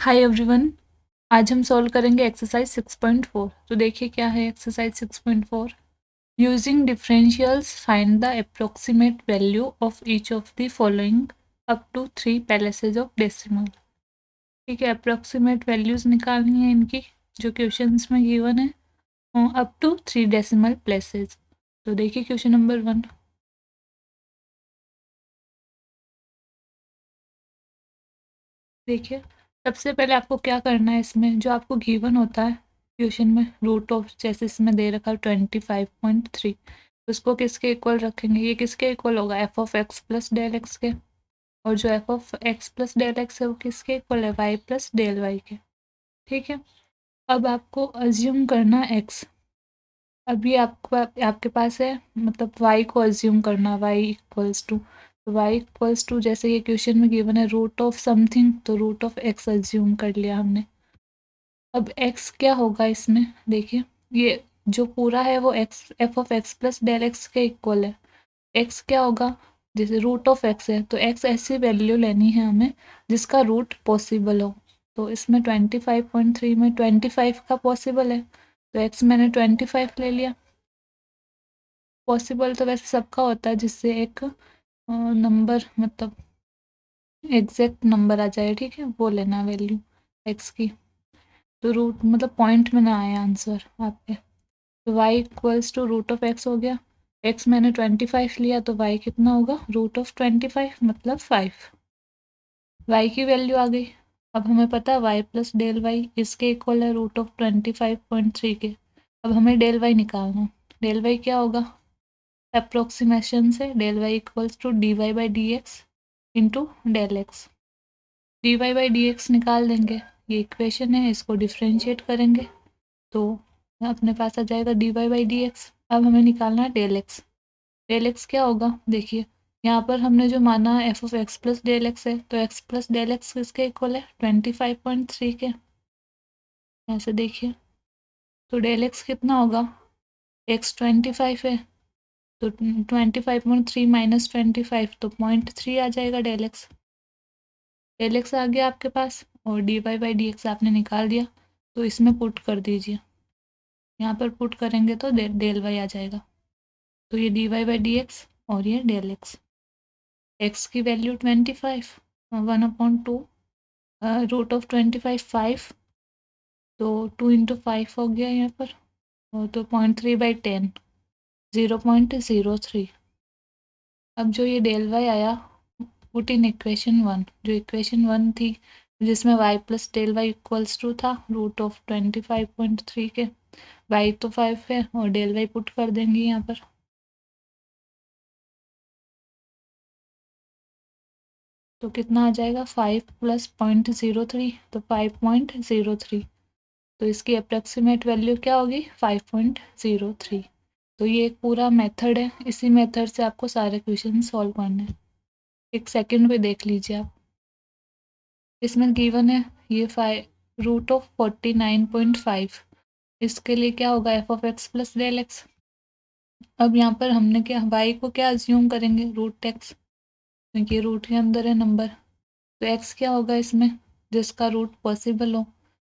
Hi everyone. आज हम solve करेंगे एक्सरसाइज 6.4। तो देखिए क्या है exercise 6.4। Using differentials find the approximate value of each of the following up to 3 places of decimal. ठीक है, अप्रोक्सीमेट वैल्यूज निकालनी है इनकी जो क्वेश्चंस में गिवन है अप टू 3 डेसिमल प्लेसेज। तो देखिए क्वेश्चन नंबर 1। देखिए सबसे पहले आपको क्या करना है, इसमें जो आपको गिवन होता है क्वेश्चन में रूट ऑफ, जैसे इसमें दे रखा है 25.3, उसको किसके इक्वल रखेंगे? ये किसके इक्वल होगा? F of x plus del x के। और जो F of x plus del x है वो किसके इक्वल है? वाई प्लस डेल वाई के। ठीक है, अब आपको अज्यूम करना एक्स। अभी आपको आपके पास है, मतलब वाई को अज्यूम करना, Y equals to, Y equals to जैसे ये क्वेश्चन में गिवन है रूट ऑफ समथिंग, तो रूट ऑफ एक्स अज्यूम कर लिया हमने। अब x क्या होगा इसमें? देखिए ये जो पूरा है वो x F of x plus del x के इक्वल है। x क्या होगा? जैसे रूट ऑफ x है तो x ऐसी वैल्यू लेनी है हमें जिसका रूट पॉसिबल हो। तो इसमें 25.3 में 25 का पॉसिबल है, तो x मैंने 25 ले लिया। पॉसिबल तो वैसे सबका होता है जिससे एक नंबर, मतलब एग्जैक्ट नंबर आ जाए, ठीक है, वो लेना वैल्यू x की। तो रूट मतलब पॉइंट में ना आए आंसर आपके। तो y equals to root of X हो गया। x मैंने 25 लिया तो y कितना होगा? रूट ऑफ 25 मतलब 5। y की वैल्यू आ गई। अब हमें पता है y प्लस डेल वाई इसके इक्वल है रूट ऑफ 25.3 के। अब हमें डेल y निकालना। डेल y क्या होगा? अप्रोक्सीमेशन से del y equals to D Y by D x into del x. D Y by D X निकाल देंगे, ये इक्वेशन है, इसको डिफ्रेंशिएट करेंगे तो अपने पास आ जाएगा D Y by D x. अब हमें निकालना है डेल एक्स। डेल एक्स क्या होगा? देखिए यहाँ पर हमने जो माना है F of x plus del x है, तो एक्स प्लस डेल एक्स किसके इक्वल है? 25.3 के। ऐसे देखिए तो डेल एक्स कितना होगा? एक्स 25 है तो 25.3 माइनस 25 तो 0.3 आ जाएगा डेल एक्स। डेल एक्स आ गया आपके पास और D Y by D X आपने निकाल दिया, तो इसमें पुट कर दीजिए। यहाँ पर पुट करेंगे तो डेल वाई आ जाएगा। तो ये d Y by D x और ये डेल एक्स। एक्स की वैल्यू 25, 1/2, रूट ऑफ 25 5, तो 2 इंटू 5 हो गया यहाँ पर, और तो 0.3/10, 0.03। अब जो ये डेल वाई आया पुट इन इक्वेशन 1, जो इक्वेशन 1 थी जिसमें y plus del y equals to था रूट ऑफ 25.3 के। y तो 5 है और डेल वाई पुट कर देंगे यहाँ पर। तो कितना आ जाएगा? 5 प्लस 0.03, तो 5.03। तो इसकी अप्रॉक्सीमेट वैल्यू क्या होगी? 5.03। तो ये एक पूरा मेथड है, इसी मेथड से आपको सारे क्वेश्चन सॉल्व करने हैं। एक सेकंड पे देख लीजिए आप। इसमें गिवन है ये रूट ऑफ 49.5, इसके लिए क्या होगा? F of x plus del x. अब यहाँ पर हमने क्या, वाई को क्या अज्यूम करेंगे? रूट एक्स, क्योंकि रूट के अंदर है नंबर। तो एक्स क्या होगा इसमें जिसका रूट पॉसिबल हो?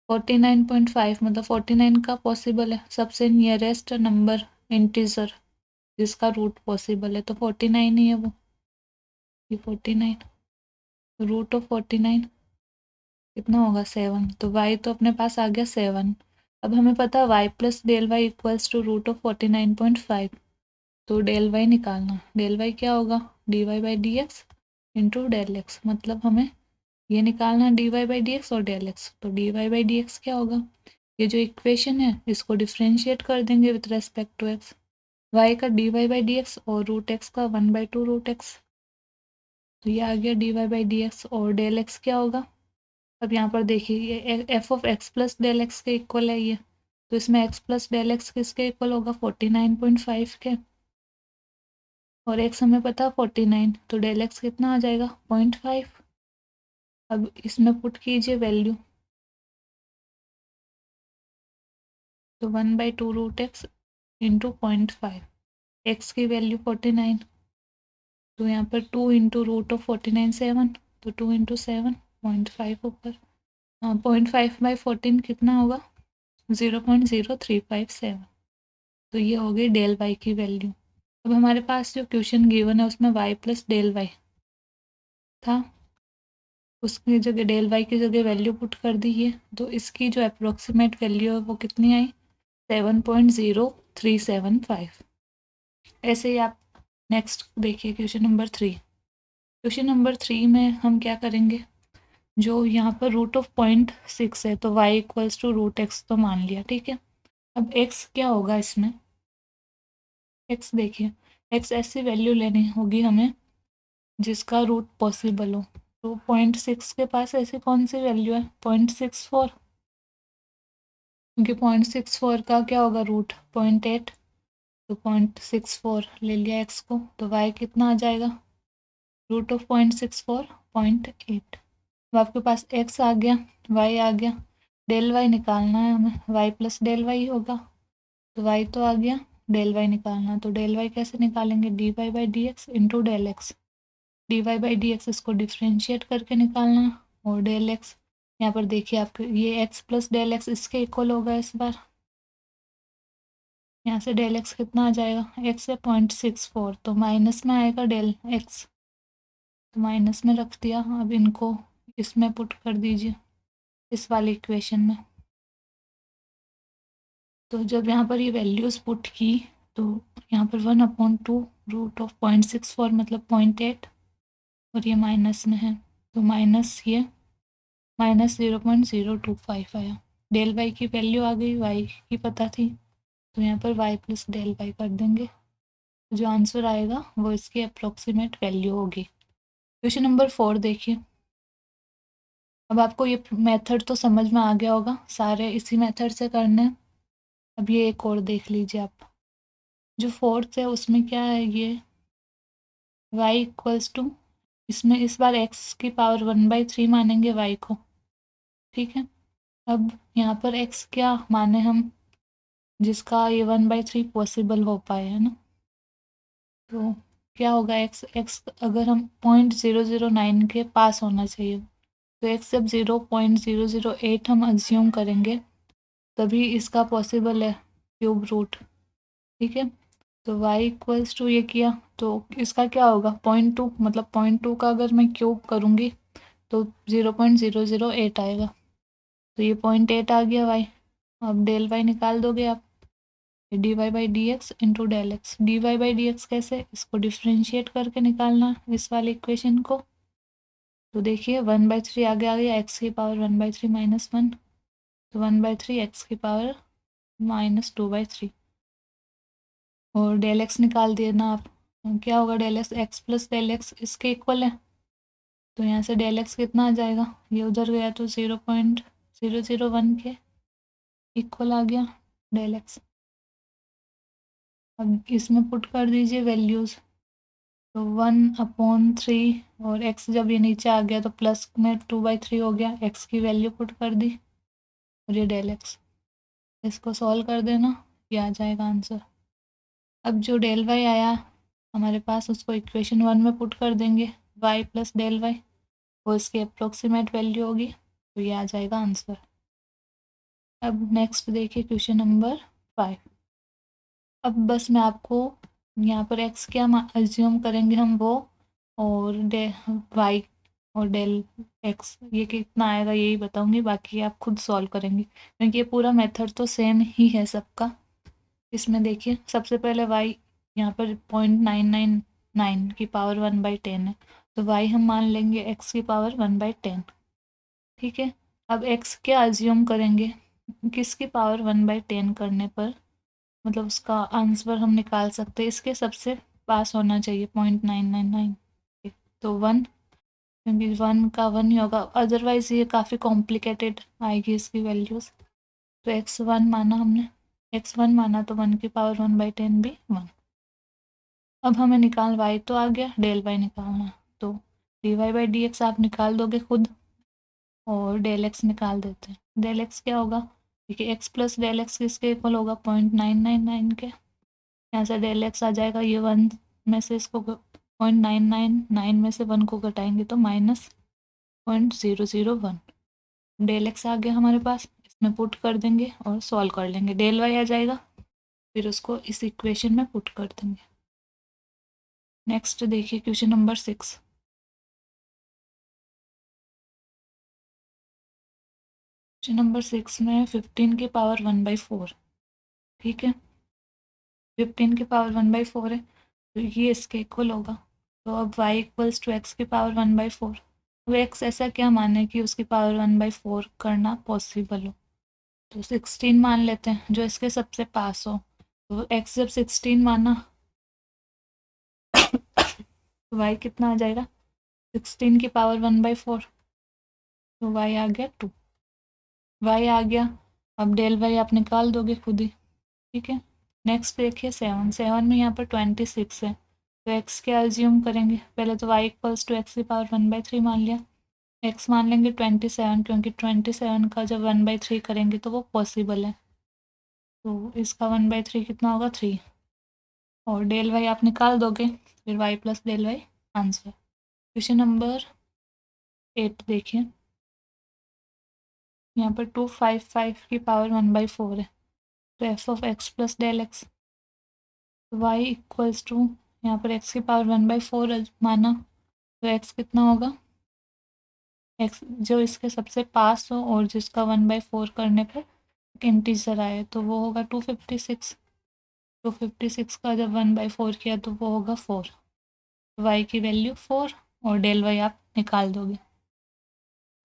49.5 मतलब 49 का पॉसिबल है, सबसे नियरेस्ट नंबर इंटीजर जिसका रूट पॉसिबल है, तो 49 ही है वो। ये 49 रूट ऑफ 49 कितना होगा? 7। तो y तो अपने पास आ गया 7। अब हमें पता है y plus del y equals to root of 49.5, तो डेल वाई निकालना। डेल वाई क्या होगा? D Y by D x into del x, मतलब हमें ये निकालना D Y by D x और डेल एक्स। तो D Y by D x क्या होगा? ये जो इक्वेशन है इसको डिफ्रेंशिएट कर देंगे with respect to x. Y का d Y by D x और रूट एक्स का 1/2 रूट एक्स। तो ये आ गया d Y by D x. और डेल एक्स क्या होगा? अब यहाँ पर देखिए ये f of x plus del x के इक्वल है ये, तो इसमें एक्स प्लस डेल एक्स किसके इक्वल होगा? 49.5 के। और एक्स हमें पता 49, तो डेल एक्स कितना आ जाएगा? 0.5। अब इसमें पुट कीजिए वैल्यू, तो 1/2 रूट एक्स इंटू 0.5। एक्स की वैल्यू 49, तो यहाँ पर 2 इंटू रूट ऑफ 49 7, तो 2 इंटू 7 0.5 ऊपर। 0.5/14 कितना होगा? 0.0357। तो ये हो गई डेल वाई की वैल्यू। अब हमारे पास जो क्वेश्चन गिवन है उसमें y प्लस डेल वाई था, उसकी जगह डेल वाई की जगह वैल्यू पुट कर दी है, तो इसकी जो अप्रोक्सीमेट वैल्यू है वो कितनी आई? 7.0375। ऐसे ही आप नेक्स्ट देखिए क्वेश्चन नंबर 3। क्वेश्चन नंबर 3 में हम क्या करेंगे, जो यहाँ पर रूट ऑफ 0.6 है तो y equals to root x तो मान लिया, ठीक है। अब x क्या होगा इसमें? x देखिए, x ऐसी वैल्यू लेनी होगी हमें जिसका रूट पॉसिबल हो। तो 0.6 के पास ऐसी कौन सी वैल्यू है? 0.64, क्योंकि 0.64 का क्या होगा रूट? 0.8। तो 0.64 ले लिया x को, तो y कितना आ जाएगा? Root of 0.64 0.8। अब आपके पास x आ गया, y आ गया, डेल y निकालना है हमें, y प्लस डेल y होगा, तो y तो आ गया, डेल y निकालना, तो डेल y कैसे निकालेंगे? D Y by D x into del x. D Y by D x इसको डिफ्रेंशिएट करके निकालना, और डेल एक्स यहाँ पर देखिए आपके ये x प्लस डेल एक्स इसके इक्वल होगा इस बार। यहाँ से डेल एक्स कितना आ जाएगा? x है 0.64, तो माइनस में आएगा डेल एक्स, तो माइनस में रख दिया। अब इनको इसमें पुट कर दीजिए, इस वाली इक्वेशन में। तो जब यहाँ पर ये वैल्यूज़ पुट की तो यहाँ पर 1/2 रूट ऑफ 0.64 मतलब 0.8, और ये माइनस में है तो माइनस ये माइनस 0.025 आया। डेल वाई की वैल्यू आ गई, वाई की पता थी, तो यहाँ पर वाई प्लस डेल वाई कर देंगे, जो आंसर आएगा वो इसकी अप्रोक्सीमेट वैल्यू होगी। क्वेश्चन नंबर 4 देखिए। अब आपको ये मेथड तो समझ में आ गया होगा, सारे इसी मेथड से करने हैं। अब ये एक और देख लीजिए आप, जो फोर्थ है उसमें क्या है, ये y इक्वल्स टू, इसमें इस बार x की पावर 1/3 मानेंगे y को, ठीक है। अब यहाँ पर x क्या माने हम, जिसका ये 1/3 पॉसिबल हो पाए, है ना। तो क्या होगा, x अगर हम 0.009 के पास होना चाहिए, तो x जब 0.008 हम अज्यूम करेंगे तभी इसका पॉसिबल है क्यूब रूट, ठीक है। तो y इक्वल्स टू ये किया तो इसका क्या होगा? 0.2, मतलब 0.2 का अगर मैं क्यूब करूँगी तो 0.008 आएगा, तो ये 0.8 आ गया y। अब डेल y निकाल दोगे आप, d Y by D x into del x. D Y by D x कैसे? इसको डिफ्रेंशिएट करके निकालना इस वाले इक्वेशन को। तो देखिए 1/3 आगे आ गया, एक्स की पावर 1/3 -1, तो 1/3 एक्स की पावर -2/3, और डेल एक्स निकाल दिए ना आप, क्या होगा? Del x, x plus del x इसके इक्वल है, तो यहाँ से डेल एक्स कितना आ जाएगा? ये उधर गया तो 0.001 के इक्वल आ गया डेल एक्स। अब इसमें पुट कर दीजिए वैल्यूज़, तो 1/3, और x जब ये नीचे आ गया तो प्लस में 2/3 हो गया, x की वैल्यू पुट कर दी, और ये डेल एक्स। इसको सॉल्व कर देना, ये आ जाएगा आंसर। अब जो डेल वाई आया हमारे पास उसको इक्वेशन 1 में पुट कर देंगे, y प्लस डेल वाई, वो इसकी अप्रोक्सीमेट वैल्यू होगी, तो ये आ जाएगा आंसर। अब नेक्स्ट देखिए क्वेश्चन नंबर 5। अब बस मैं आपको यहाँ पर x क्या अज्यूम करेंगे हम वो, और y और डेल x ये कितना आएगा यही बताऊंगी, बाकी आप खुद सॉल्व करेंगे क्योंकि ये पूरा मेथड तो सेम ही है सबका। इसमें देखिए सबसे पहले y यहाँ पर 0.999 की पावर 1/10 है, तो y हम मान लेंगे x की पावर 1/10, ठीक है। अब x क्या अज्यूम करेंगे, किसकी पावर 1/10 करने पर मतलब उसका आंसर हम निकाल सकते हैं, इसके सबसे पास होना चाहिए 0.999, तो 1, क्योंकि 1 का 1 ही होगा, अदरवाइज ये काफ़ी कॉम्प्लिकेटेड आएगी इसकी वैल्यूज़। तो x1 माना हमने, x1 माना तो 1 की पावर 1/10 भी 1। अब हमें निकाल y तो आ गया, डेल y निकालना है, तो D Y by D x आप निकाल दोगे खुद, और डेल एक्स निकाल देते हैं। डेल एक्स क्या होगा, देखिए एक्स प्लस डेल एक्स किसके इक्वल होगा? 0.999 के। यहाँ से डेल एक्स आ जाएगा, ये 1 में से इसको 0.999 में से 1 को घटाएंगे तो -0.001, डेल एक्स आ गया हमारे पास, इसमें पुट कर देंगे और सॉल्व कर लेंगे, डेल वाई आ जाएगा, फिर उसको इस इक्वेशन में पुट कर देंगे। नेक्स्ट देखिए क्वेश्चन नंबर 6। क्वेश्चन नंबर 6 में 15 की पावर 1/4, ठीक है, 15 की पावर 1/4 है, तो ये इसके इक्वल होगा। तो अब y इक्वल्स टू एक्स की पावर 1/4, वो एक्स ऐसा क्या माने कि उसकी पावर 1/4 करना पॉसिबल हो, तो 16 मान लेते हैं जो इसके सबसे पास हो। तो एक्स जब 16 माना तो y कितना आ जाएगा, 16 की पावर 1/4, तो y आ गया 2, y आ गया। अब डेल y आप निकाल दोगे खुद ही, ठीक है। नेक्स्ट देखिए 7 में यहाँ पर 26 है, तो x क्या एज्यूम करेंगे, पहले तो y इक्वल्स टू एक्स की पावर 1/3 मान लिया, x मान लेंगे 27, क्योंकि 27 का जब 1/3 करेंगे तो वो पॉसिबल है, तो इसका 1/3 कितना होगा 3, और डेल वाई आप निकाल दोगे, फिर y plus del y answer. Question number 8 देखिए, यहाँ पर 255 की पावर 1/4 है, तो f of x plus del x, y equals to, यहाँ पर x की पावर 1/4 माना, तो x कितना होगा, x जो इसके सबसे पास हो और जिसका 1/4 करने पर इंटीजर आए, तो वो होगा 256, 256 का जब 1/4 किया तो वो होगा 4, y की वैल्यू 4, और डेल वाई आप निकाल दोगे।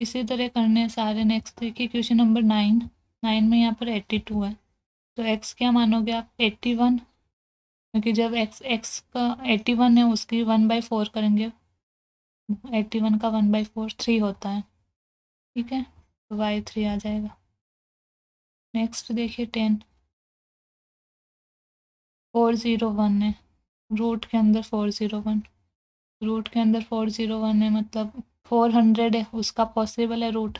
इसी तरह करने सारे। नेक्स्ट देखिए क्वेश्चन नंबर 9, 9 में यहाँ पर 82 है, तो x क्या मानोगे आप, 81, क्योंकि जब x का 81 है उसकी 1/4 करेंगे, 81 का 1/4 3 होता है, ठीक है, तो y 3 आ जाएगा। नेक्स्ट देखिए 10, 401 है, रूट के अंदर 401, रूट के अंदर 401 है, मतलब 400 है, उसका पॉसिबल है रूट,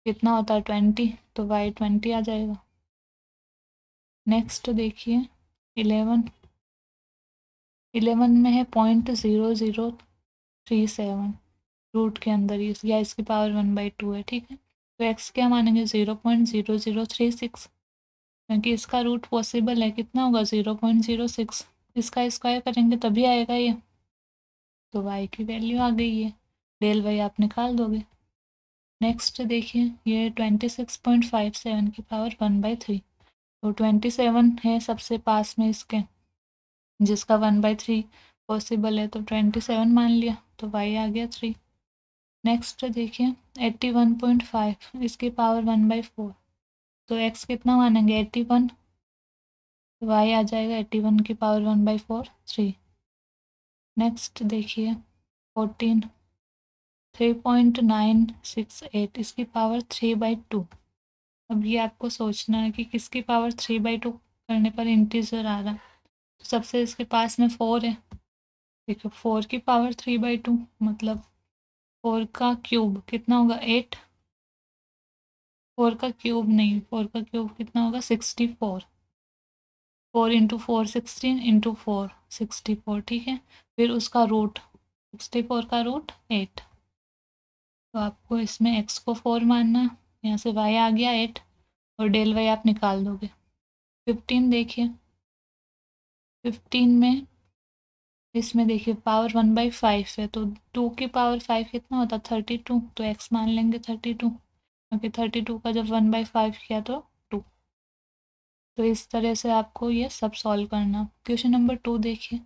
कितना होता है 20, तो y 20 आ जाएगा। नेक्स्ट देखिए 11, 11 में है 0.0037, रूट के अंदर या इसकी पावर 1/2 है, ठीक है, तो x क्या मानेंगे 0.0036, क्योंकि इसका रूट पॉसिबल है, कितना होगा 0.06, इसका स्क्वायर करेंगे तभी आएगा ये, तो y की वैल्यू आ गई है, डेल वाई आप निकाल दोगे। नेक्स्ट देखिए ये 26.57 की पावर 1/3, तो 27 है सबसे पास में इसके, जिसका 1/3 पॉसिबल है, तो 27 मान लिया, तो y आ गया 3। नेक्स्ट देखिए 81.5, इसकी पावर 1/4, तो x कितना मानेंगे 81, तो y आ जाएगा 81 की पावर 1/4 3। नेक्स्ट देखिए 14, 3.968, इसकी पावर 3/2, अब ये आपको सोचना है कि किसकी पावर 3/2 करने पर इंटीजर आ रहा है, तो सबसे इसके पास में 4 है, देखो 4 की पावर 3/2 मतलब 4 का क्यूब कितना होगा 8, 4 का क्यूब नहीं, 4 का क्यूब कितना होगा 64, 4 इंटू 4 16 इंटू 4 64, ठीक है, फिर उसका रूट 64 का रूट 8, तो आपको इसमें x को 4 मानना, यहाँ से y आ गया 8, और डेल वाई आप निकाल दोगे। 15 देखिए, 15 में इसमें देखिए पावर 1/5 है, तो 2 की पावर 5 कितना होता है 32, तो x मान लेंगे 32, क्योंकि 32 का जब 1/5 किया तो 2, तो इस तरह से आपको ये सब सॉल्व करना। क्वेश्चन नंबर 2 देखिए,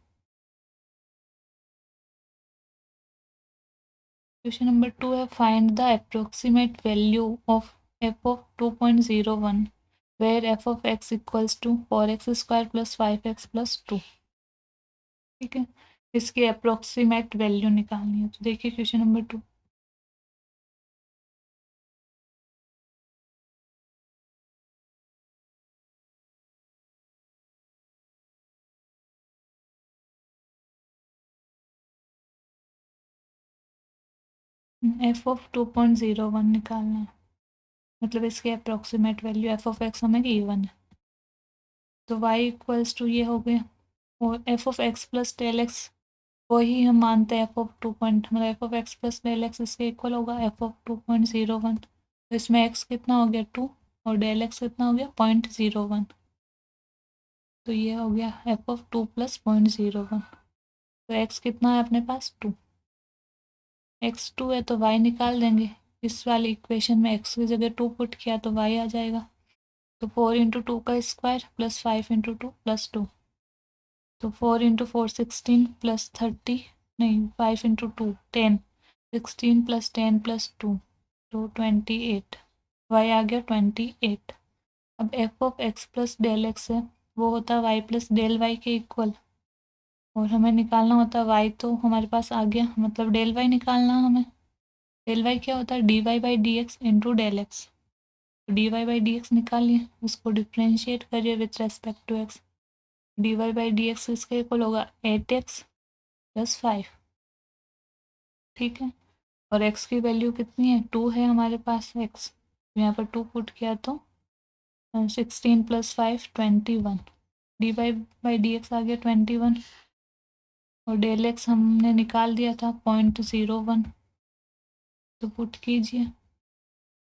क्वेश्चन नंबर 2 है find the approximate value of f of 2.01 where f of x equals to 4x² plus 5x plus 2, ठीक है, इसकी अप्रोक्सीमेट वैल्यू निकालनी है, तो देखिए क्वेश्चन नंबर 2, f ऑफ 2.01 निकालना है, मतलब इसकी approximate value f of x हमें गिवन है, तो y इक्वल्स टू ये हो गया, और f of x plus del x वही हम मानते हैं f ऑफ 2 पॉइंट, मतलब f of x plus del x इसके इक्वल होगा f ऑफ 2.01, तो इसमें x कितना हो गया 2 और डेल x कितना हो गया 0.01। तो ये हो गया f ऑफ 2 प्लस 0.01। तो x कितना है अपने पास 2, x 2 है तो y निकाल देंगे। इस वाली इक्वेशन में x की जगह 2 पुट किया तो y आ जाएगा। तो 4 इंटू 2 का स्क्वायर प्लस 5 इंटू 2 प्लस 2। तो 4 इंटू 4 16 प्लस 30, नहीं 5 इंटू 2 10, 16 प्लस 10 प्लस 2 तो 28। y आ गया 28। अब f of x plus del x है वो होता है y प्लस डेल वाई के इक्वल, और हमें निकालना होता है y, तो हमारे पास आ गया, मतलब डेल y निकालना हमें। डेल y क्या होता है dy by D x into del x. तो dy बाई डी एक्स निकालिए, उसको डिफ्रेंशिएट करिए with respect to x। dy by D x इसके इक्वल होगा 8x प्लस 5। ठीक है, और x की वैल्यू कितनी है 2 है हमारे पास x, यहाँ पर 2 पुट किया तो 16 plus 5 21। D by D x आ गया 21, और डेल एक्स हमने निकाल दिया था 0.01, तो पुट कीजिए।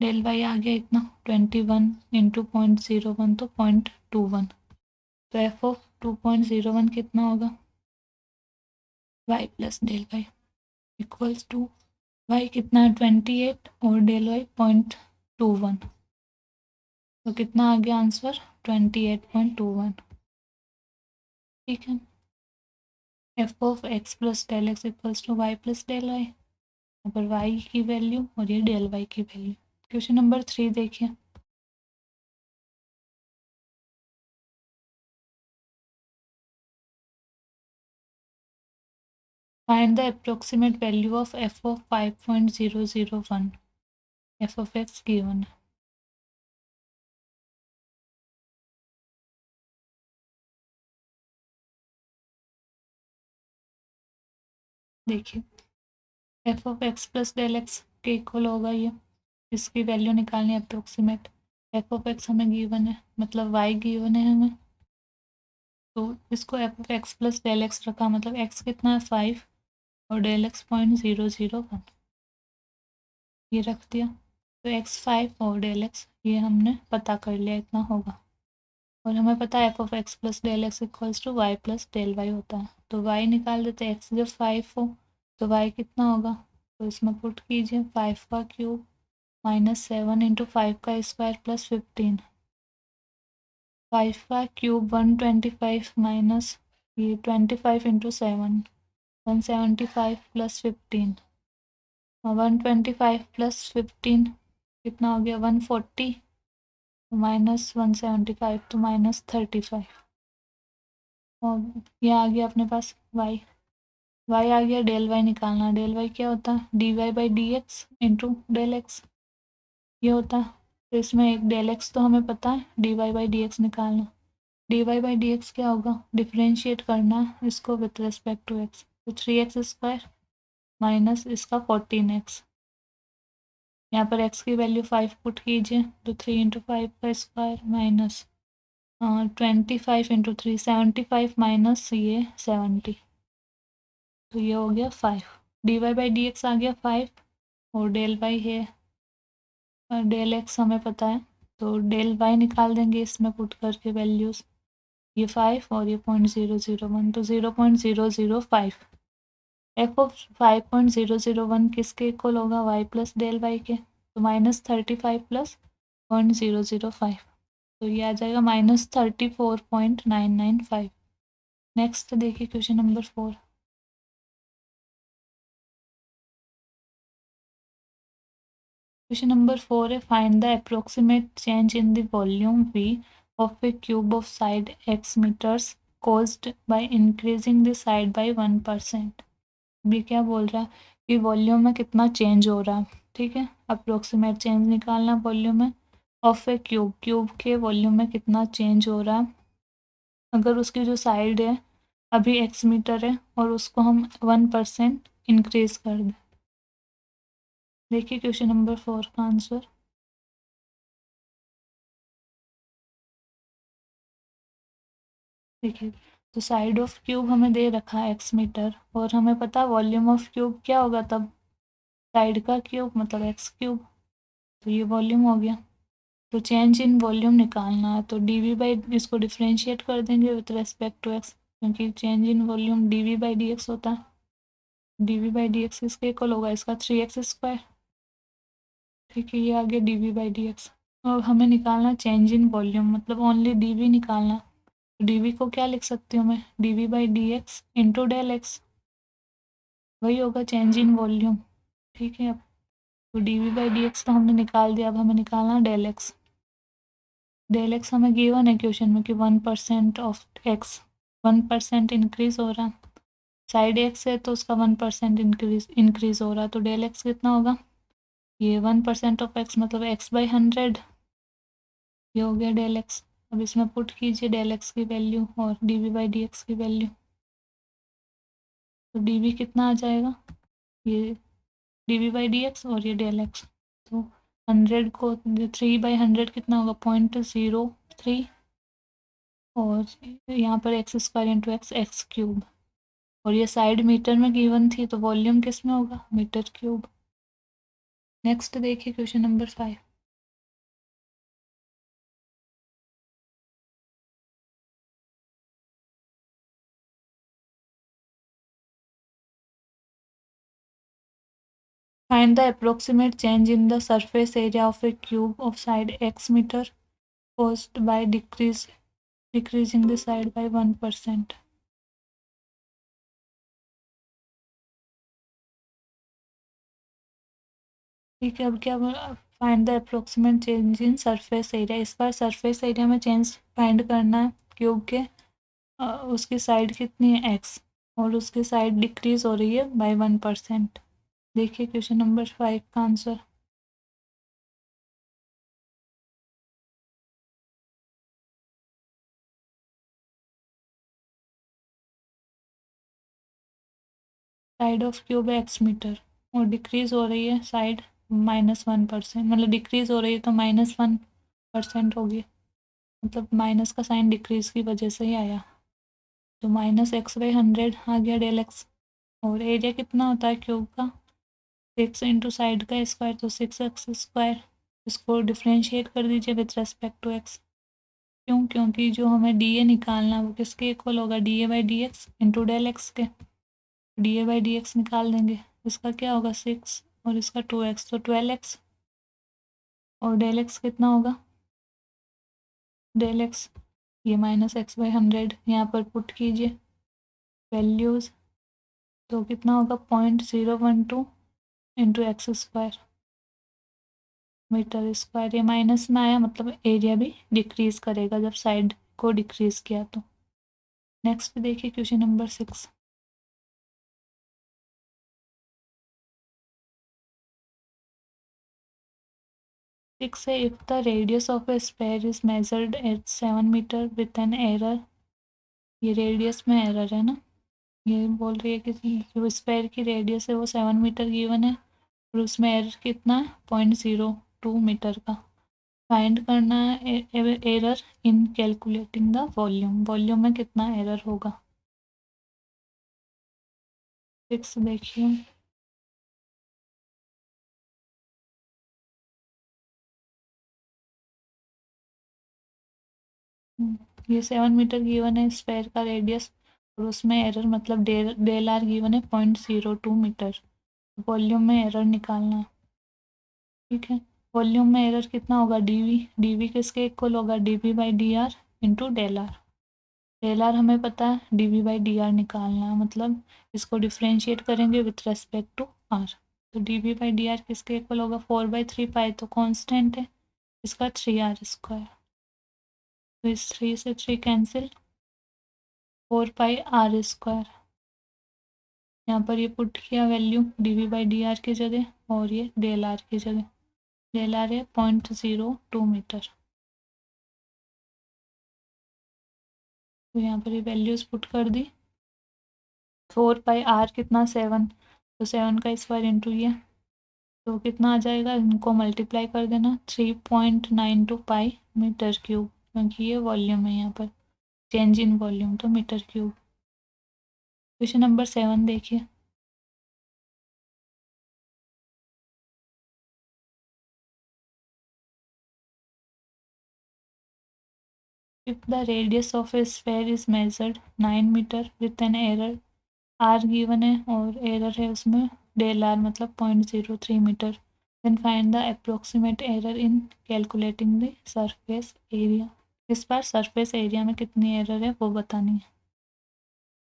डेल वाई आ गया इतना 21 इंटू 0.01 तो 0.21। तो एफ ऑफ 2.01 कितना होगा y plus del y equals to, y कितना है 28 और डेल वाई 0.21, तो कितना आ गया आंसर 28.21। ठीक है, F of x plus del x equals to y plus del y. यहाँ पर वाई की वैल्यू और ये डेल वाई की वैल्यू। क्वेश्चन नंबर 3 देखिए। Find the approximate value of f of 5.001, f of x given। देखिए f of x plus del x के equal होगा ये, इसकी वैल्यू निकालनी है अप्रोक्सीमेट। f of x हमें गिवन है, मतलब y गिवन है हमें, तो इसको f of x plus del x रखा, मतलब x कितना है 5 और डेल एक्स 0.001, ये रख दिया। तो x 5 और डेल एक्स ये हमने पता कर लिया इतना होगा, और हमें पता है F of x plus del x equals to y plus del y होता है। तो वाई निकाल देते हैं, एक्स जब 5 हो तो वाई कितना होगा, तो इसमें पुट कीजिए 5 का क्यूब माइनस 7 इंटू 5 का स्क्वायर प्लस 15। 5 का क्यूब 125 माइनस ये 25 इंटू 7 175 प्लस 15, और 125 प्लस 15 कितना हो गया 140 माइनस 175 तो माइनस 35, और ये आ गया अपने पास y। y आ गया, डेल y निकालना। डेल y क्या होता है D Y by D x into del x, ये होता है। तो इसमें एक डेल एक्स तो हमें पता है, D Y by D x निकालना। D Y by D x क्या होगा, डिफ्रेंशिएट करना है इसको विथ रिस्पेक्ट टू एक्स, तो 3x स्क्वायर माइनस इसका 14x। यहाँ पर x की वैल्यू 5 पुट कीजिए, तो 3 इंटू 5 का स्क्वायर माइनस 25 इंटू 3 75 माइनस ये 70, तो ये हो गया 5। D Y by D x आ गया 5, और डेल वाई है डेल एक्स हमें पता है, तो डेल वाई निकाल देंगे इसमें पुट करके वैल्यूज़, ये 5 और ये 0.001 तो 0.005। एफ ऑफ 5.001 किसके इक्वल होगा वाई प्लस डेल वाई के, तो -35 प्लस 0.005, तो ये आ जाएगा -34.995। नेक्स्ट देखिए क्वेश्चन नंबर 4। क्वेश्चन नंबर 4 है find the approximate change in the volume v of a cube of side x metres caused by increasing the side by 1%। ये क्या बोल रहा है कि वॉल्यूम में कितना चेंज हो रहा है। ठीक है, अप्रोक्सीमेट चेंज निकालना वॉल्यूम में ऑफ ए क्यूब, क्यूब के वॉल्यूम में कितना चेंज हो रहा है अगर उसकी जो साइड है अभी x मीटर है और उसको हम 1% इंक्रीज कर दें। देखिए क्वेश्चन नंबर 4 का आंसर। देखिए, तो साइड ऑफ क्यूब हमें दे रखा है x मीटर, और हमें पता वॉल्यूम ऑफ क्यूब क्या होगा तब, साइड का क्यूब मतलब x क्यूब। तो ये वॉल्यूम हो गया। तो चेंज इन वॉल्यूम निकालना है तो डी वी बाई, इसको डिफ्रेंशिएट कर देंगे विथ रेस्पेक्ट टू एक्स, क्योंकि change in volume d v by D x होता है। D v by D x किसके इक्वल होगा, इसका 3x²। ठीक है, ये आ गया d v by D x. अब हमें निकालना चेंज इन वॉल्यूम, मतलब ओनली डी वी निकालना। डी वी को क्या लिख सकती हूँ मैं, d v by D x into del x, वही होगा चेंज इन वॉल्यूम। ठीक है, अब तो d v by D x तो हमने निकाल दिया, अब हमें निकालना डेल एक्स। डेल एक्स हमें गिवन है क्वेश्चन में कि 1% ऑफ एक्स, 1% इंक्रीज हो रहा है, साइड एक्स है तो उसका 1% इंक्रीज हो रहा है, तो डेल एक्स कितना होगा, ये 1% ऑफ एक्स मतलब x/100, ये हो गया डेल एक्स। अब इसमें पुट कीजिए डेल एक्स की वैल्यू और d v by D x की वैल्यू, तो डी वी कितना आ जाएगा, ये d v by D x और ये डेल एक्स। तो 100 को 3/100 कितना होगा, 0.03, और यहाँ पर x² इंटू x³ और ये साइड मीटर में गिवन थी तो वॉल्यूम किस में होगा, मीटर क्यूब। नेक्स्ट देखिए question number 5। Find the approximate change in the surface area of a cube of side x meter caused by decreasing the side by 1%. ठीक है, अब क्या find the approximate change in surface area, इस बार surface area में change find करना है cube के। उसकी साइड कितनी है एक्स और उसकी साइड डिक्रीज हो रही है बाय 1%। देखिए क्वेश्चन नंबर 5 का आंसर। साइड ऑफ क्यूब है एक्स मीटर और डिक्रीज हो रही है साइड -1%, मतलब डिक्रीज हो रही है तो -1% होगी, मतलब माइनस का साइन डिक्रीज की वजह से ही आया, तो -x/100 आ गया डेल एक्स। और एरिया कितना होता है क्यूब का, 6 इंटू साइड का स्क्वायर तो 6x²। इसको डिफ्रेंशिएट कर दीजिए विथ रेस्पेक्ट टू एक्स। क्यों, क्योंकि जो हमें डी ए निकालना है वो किसके इक्वल होगा, D A by D x into del x के। D A by D X निकाल देंगे, इसका क्या होगा 6 और इसका 2x तो 12x, और डेल एक्स कितना होगा, डेल एक्स ये -x/100 यहाँ पर पुट कीजिए वैल्यूज़, तो कितना होगा 0.012 इंटू x² मीटर स्क्वायर। ये माइनस में आया मतलब एरिया भी डिक्रीज करेगा जब साइड को डिक्रीज किया तो। नेक्स्ट देखिए क्वेश्चन नंबर 6। सिक्स है, if the radius of a sphere is measured at 7 metre with an error, ये रेडियस में एरर है ना, ये बोल रही है कि जो स्फेयर की रेडियस है वो 7 मीटर गिवन है और उसमें एरर कितना है 0.02 मीटर का। फाइंड करना है error in calculating the volume, volume में कितना एरर होगा। 6 देखिए, ये 7 मीटर गिवन है स्फेयर का रेडियस और उसमें एरर मतलब डेल आर गिवन है 0.02 मीटर। वॉल्यूम में एरर निकालना है। ठीक है, वॉल्यूम में एरर कितना होगा, डीवी किसके इक्वल होगा, d v by d r into del r. Del r हमें पता है, डीवी बाई डी आर निकालना है, मतलब इसको डिफ्रेंशिएट करेंगे विथ रेस्पेक्ट टू आर। तो डीवी बाई डी आर किसके इक्वल होगा, 4/3 पाई तो कांस्टेंट है, इसका 3r², तो इस 3 से 3 कैंसिल, 4πr²। यहाँ पर ये पुट किया value d v by d r की जगह और ये डेल आर की जगह, डेल आर है 0.02 मीटर, तो यहाँ पर ये वैल्यूज पुट कर दी। 4πr कितना 7, तो 7 का स्क्वायर इंटू ये, तो कितना आ जाएगा, इनको मल्टीप्लाई कर देना 3.92 पाई मीटर क्यूब, क्योंकि ये वॉल्यूम है यहाँ पर, चेंज इन वॉल्यूम तो मीटर क्यूब। क्वेश्चन नंबर 7 देखिए। If the radius of a sphere is measured 9 metres with an error r given है और एरर है उसमें डेल आर मतलब 0.03 metre, then find the approximate error in calculating the surface area. इस बार surface area में कितनी error है वो बतानी है।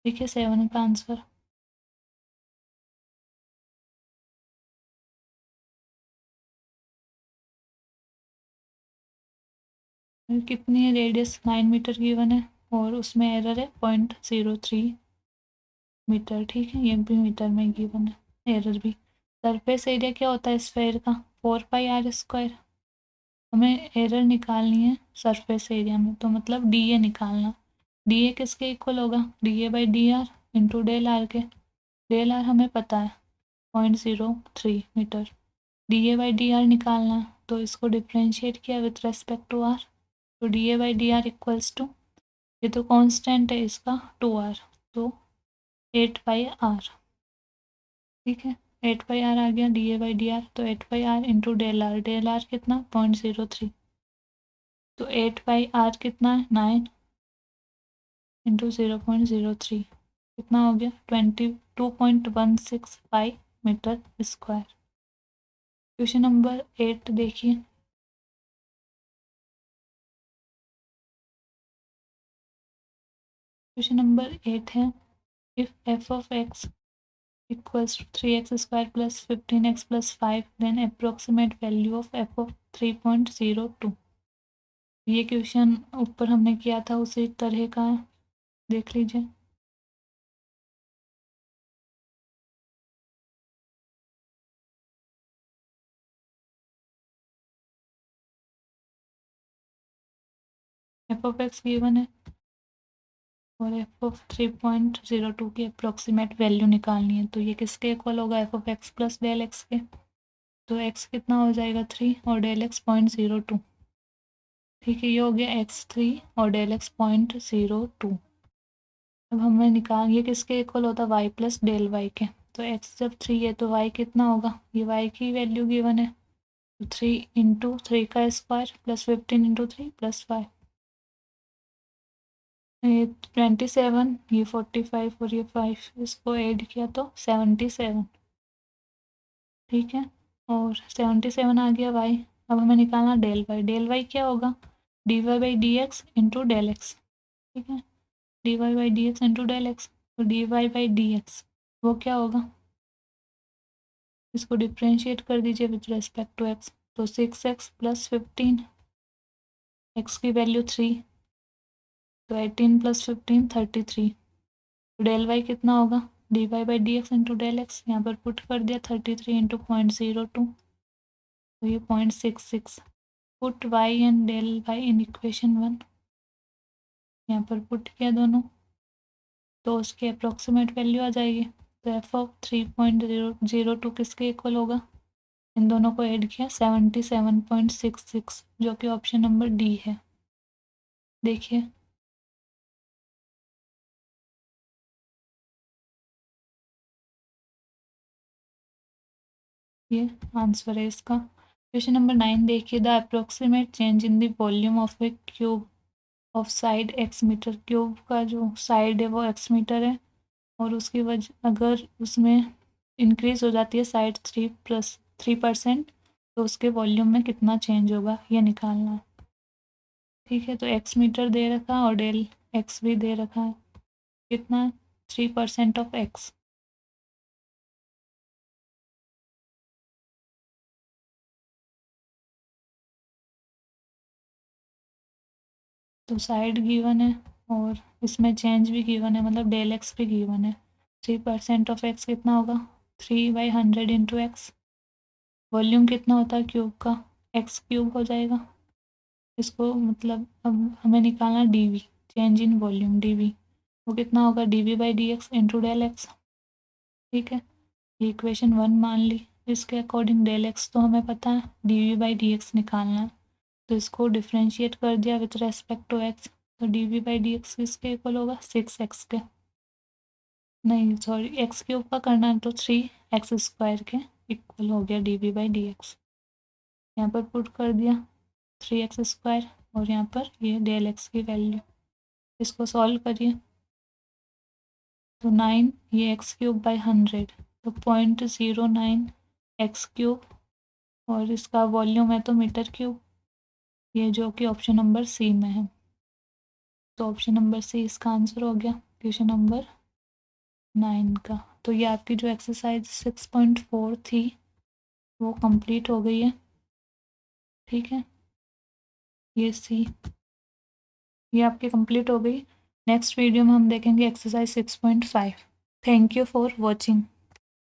ठीक है, 7 का आंसर। कितनी है रेडियस 9 मीटर गिवन है और उसमें एरर है 0.03 मीटर। ठीक है, ये भी मीटर में गिवन है एरर भी। सरफेस एरिया क्या होता है स्फेयर का 4πr²। हमें एरर निकालनी है सरफेस एरिया में, तो मतलब डी ए निकालना। डी ए किसके इक्वल होगा, D A by d r into del r के। डेल आर हमें पता है 0.03 metre, d A by d r निकालना है, तो इसको डिफ्रेंशिएट किया विथ रेस्पेक्ट टू आर, तो d A by d r equals to, ये तो कांस्टेंट है इसका 2r, तो 8πr। ठीक है, 8πr आ गया D A by d are, तो 8πr इंटू डेल आर कितना 0.03, तो 8πr कितना है 9 इंटू 0.03 कितना हो गया 22.16 pi metre square. Question number 8 देखिए। क्वेश्चन नंबर 8 है, if f of x equals to 3x square plus 15x plus 5 then approximate value of f of 3.02। ये क्वेश्चन ऊपर हमने किया था उसी तरह का है, देख लीजिए। एफ ऑफ एक्स गिवन है और एफ ऑफ 3.02 की अप्रोक्सीमेट वैल्यू निकालनी है, तो ये किसके इक्वल होगा F of x plus del x के, तो एक्स कितना हो जाएगा 3 और डेल एक्स 0.02। ठीक है, ये हो गया एक्स 3 और डेल एक्स 0.02। अब हमें निकाल, ये किसके इक्वल होता है वाई प्लस डेल वाई के, तो एक्स जब 3 है तो वाई कितना होगा, ये वाई की वैल्यू गिवन है, तो 3 इंटू 3 का स्क्वायर प्लस 15 इंटू 3 प्लस 5, ये 27, ये 45 और ये 5, इसको ऐड किया तो 77। ठीक है, और 77 आ गया वाई। अब हमें निकालना डेल वाई क्या होगा D Y by D x into del x. ठीक है, D Y by D x into del x, तो D Y by D X वो क्या होगा, इसको डिफ्रेंशिएट कर दीजिए विथ रेस्पेक्ट टू एक्स, तो 6x प्लस 15, एक्स की वैल्यू 3, तो 18 प्लस 15 33, तो डेल वाई कितना होगा D Y by D x into del x, यहाँ पर पुट कर दिया 33 इंटू 0.02, तो ये 0.66। Put y and del y in equation 1, यहाँ पर पुट किया दोनों, तो उसकी अप्रोक्सीमेट वैल्यू आ जाएगी, तो एफ ऑफ 3.002 किसके इक्वल होगा, इन दोनों को ऐड किया 77.66, जो कि ऑप्शन नंबर डी है। देखिए ये आंसर है इसका। क्वेश्चन नंबर 9 देखिए, the approximate change in the volume of a cube of side x metre. Cube का जो साइड है वो एक्स मीटर है और उसकी वजह अगर उसमें इंक्रीज हो जाती है साइड 3% तो उसके वॉल्यूम में कितना चेंज होगा ये निकालना है। ठीक है, तो एक्स मीटर दे रखा है और डेल एक्स भी दे रखा है, कितना 3% ऑफ एक्स, तो साइड गिवन है और इसमें चेंज भी गिवन है, मतलब डेल एक्स भी गिवन है। 3% ऑफ एक्स कितना होगा 3/100 इंटू एक्स, वॉल्यूम कितना होता है क्यूब का एक्स क्यूब हो जाएगा। इसको मतलब अब हमें निकालना d v, change in volume d v, वो कितना होगा d v by D x into del x. ठीक है, ये इक्वेशन 1 मान ली, इसके अकॉर्डिंग डेल एक्स तो हमें पता है, d v by D x निकालना है, तो इसको डिफ्रेंशिएट कर दिया विथ रेस्पेक्ट टू एक्स, तो d v by D x किसके इक्वल होगा 6x के, नहीं सॉरी एक्स क्यूब का करना है तो 3x स्क्वायर के इक्वल हो गया d v by D x. यहाँ पर पुट कर दिया 3x स्क्वायर और यहाँ पर ये डेल एक्स की वैल्यू। इसको सॉल्व करिए तो 9 ये एक्स क्यूब बाई 100 तो 0.09 एक्स क्यूब और इसका वॉल्यूम है तो मीटर क्यूब, ये जो कि ऑप्शन नंबर सी में है। तो ऑप्शन नंबर सी इसका आंसर हो गया क्वेश्चन नंबर 9 का। तो ये आपकी जो एक्सरसाइज 6.4 थी वो कंप्लीट हो गई है। ठीक है, ये सी ये आपकी कंप्लीट हो गई। नेक्स्ट वीडियो में हम देखेंगे exercise 6.5। Thank you for watching.